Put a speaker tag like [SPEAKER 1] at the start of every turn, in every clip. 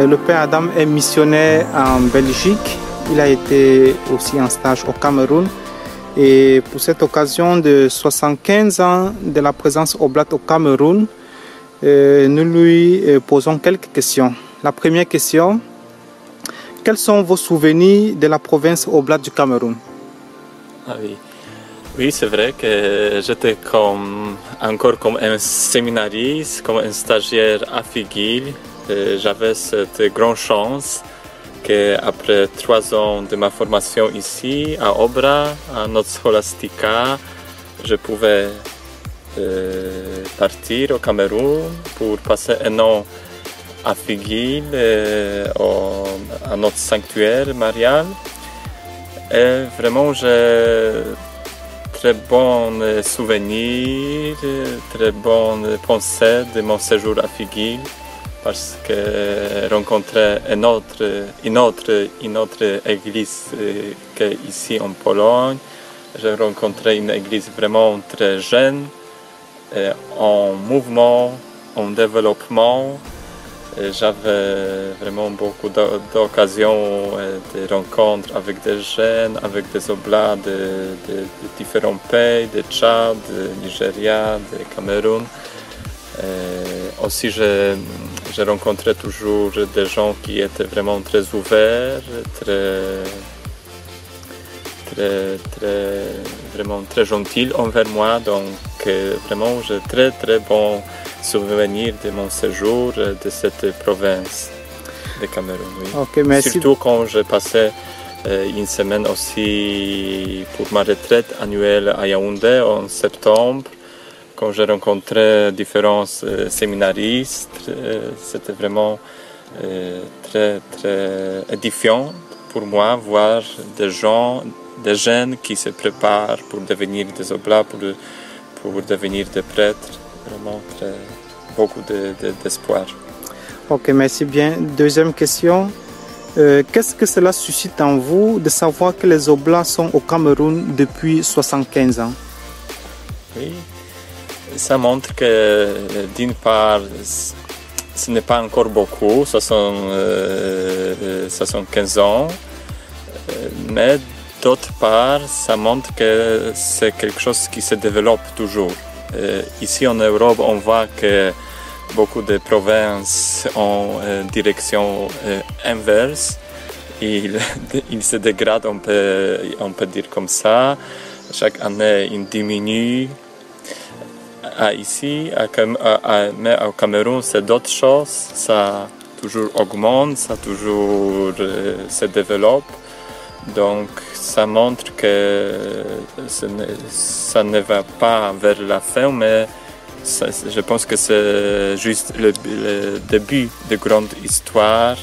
[SPEAKER 1] Le père Adam est missionnaire en Belgique. Il a été aussi en stage au Cameroun. Et pour cette occasion de 75 ans de la présence oblate au Cameroun, nous lui posons quelques questions. La première question, quels sont vos souvenirs de la province oblate du Cameroun?
[SPEAKER 2] Ah oui, oui c'est vrai que j'étais encore comme un séminariste, comme un stagiaire à Figuil. J'avais cette grande chance qu'après 3 ans de ma formation ici, à Obra, à Notre Scholastica, je pouvais partir au Cameroun pour passer un an à Figuil, à notre sanctuaire marial. Et vraiment, j'ai très bons souvenirs, très bonnes pensées de mon séjour à Figuil, parce que j'ai rencontré une autre église qu'ici en Pologne. J'ai rencontré une église vraiment très jeune, en mouvement, en développement. J'avais vraiment beaucoup d'occasions de rencontres avec des jeunes, avec des oblats de différents pays, de Tchad, de Nigeria, de Cameroun. Aussi, j'ai rencontré toujours des gens qui étaient vraiment très ouverts, vraiment très gentils envers moi. Donc, vraiment, j'ai très bons souvenirs de mon séjour de cette province de Cameroun. Oui.
[SPEAKER 1] Okay, merci.
[SPEAKER 2] Surtout quand j'ai passé une semaine aussi pour ma retraite annuelle à Yaoundé en septembre. Quand j'ai rencontré différents séminaristes, c'était vraiment très édifiant pour moi voir des jeunes qui se préparent pour devenir des oblats, pour devenir des prêtres. Vraiment beaucoup d'espoir.
[SPEAKER 1] Ok, merci bien. Deuxième question. Qu'est-ce que cela suscite en vous de savoir que les oblats sont au Cameroun depuis 75 ans?
[SPEAKER 2] Oui. Ça montre que, d'une part, ce n'est pas encore beaucoup, 75 ans, mais d'autre part, ça montre que c'est quelque chose qui se développe toujours. Ici en Europe, on voit que beaucoup de provinces ont une direction inverse. Ils se dégradent, on peut dire comme ça. Chaque année, ils diminuent. Ici, mais au Cameroun, c'est d'autres choses. Ça toujours augmente, ça toujours se développe. Donc, ça montre que ça ne va pas vers la fin, mais je pense que c'est juste le début de grande histoire.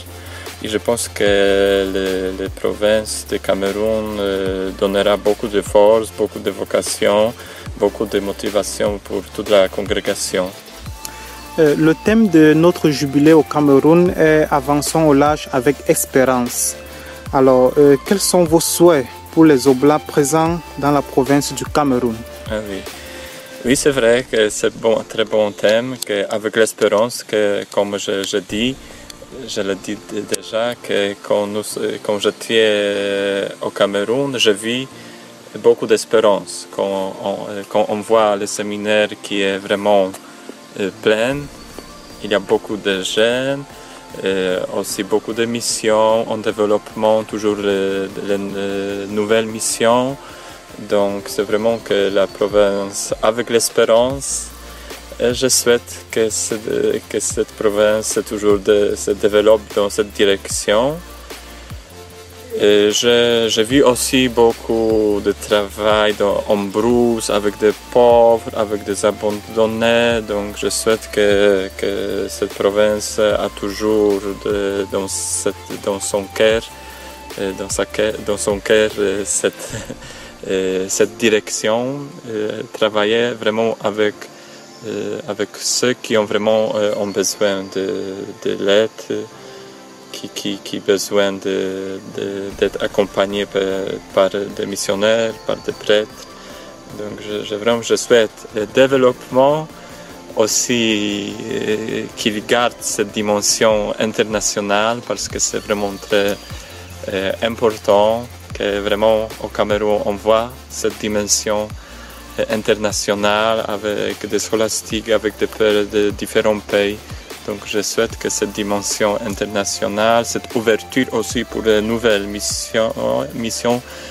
[SPEAKER 2] Et je pense que les provinces de Cameroun donnera beaucoup de force, beaucoup de vocation, beaucoup de motivation pour toute la congrégation.
[SPEAKER 1] Le thème de notre jubilé au Cameroun est « Avançons au large avec espérance ». Alors, quels sont vos souhaits pour les oblats présents dans la province du Cameroun?
[SPEAKER 2] Oui, c'est vrai que c'est un très bon thème, avec l'espérance, que comme je l'ai dit déjà, que quand j'étais au Cameroun, je vis beaucoup d'espérance. Quand on voit le séminaire qui est vraiment plein, il y a beaucoup de jeunes, aussi beaucoup de missions en développement, toujours les nouvelles missions. Donc c'est vraiment que la province, avec l'espérance, et je souhaite que cette province toujours se développe dans cette direction. Et j'ai vu aussi beaucoup de travail en brousse avec des pauvres, avec des abandonnés. Donc je souhaite que cette province a toujours dans son cœur cette direction, travailler vraiment avec ceux qui ont vraiment ont besoin de l'aide, qui ont besoin d'être accompagnés par des missionnaires, par des prêtres. Donc je souhaite le développement aussi qu'il garde cette dimension internationale parce que c'est vraiment très important que vraiment au Cameroun on voit cette dimension internationale avec des scolastiques, avec des pères de différents pays. Donc je souhaite que cette dimension internationale, cette ouverture aussi pour de nouvelles missions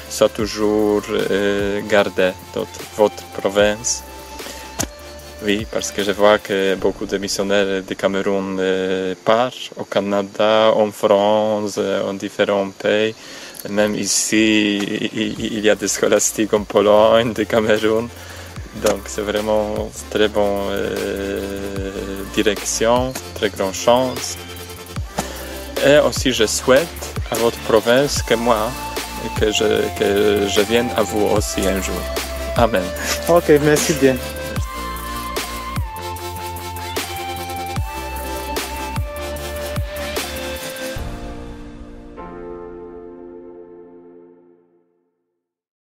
[SPEAKER 2] soit toujours gardée dans votre province. Oui, parce que je vois que beaucoup de missionnaires du Cameroun partent au Canada, en France, en différents pays. Même ici, il y a des scolastiques en Pologne, du Cameroun. Donc c'est vraiment une très bonne direction, très grande chance. Et aussi je souhaite à votre province que moi, que je vienne à vous aussi un jour. Amen.
[SPEAKER 1] Ok, merci bien.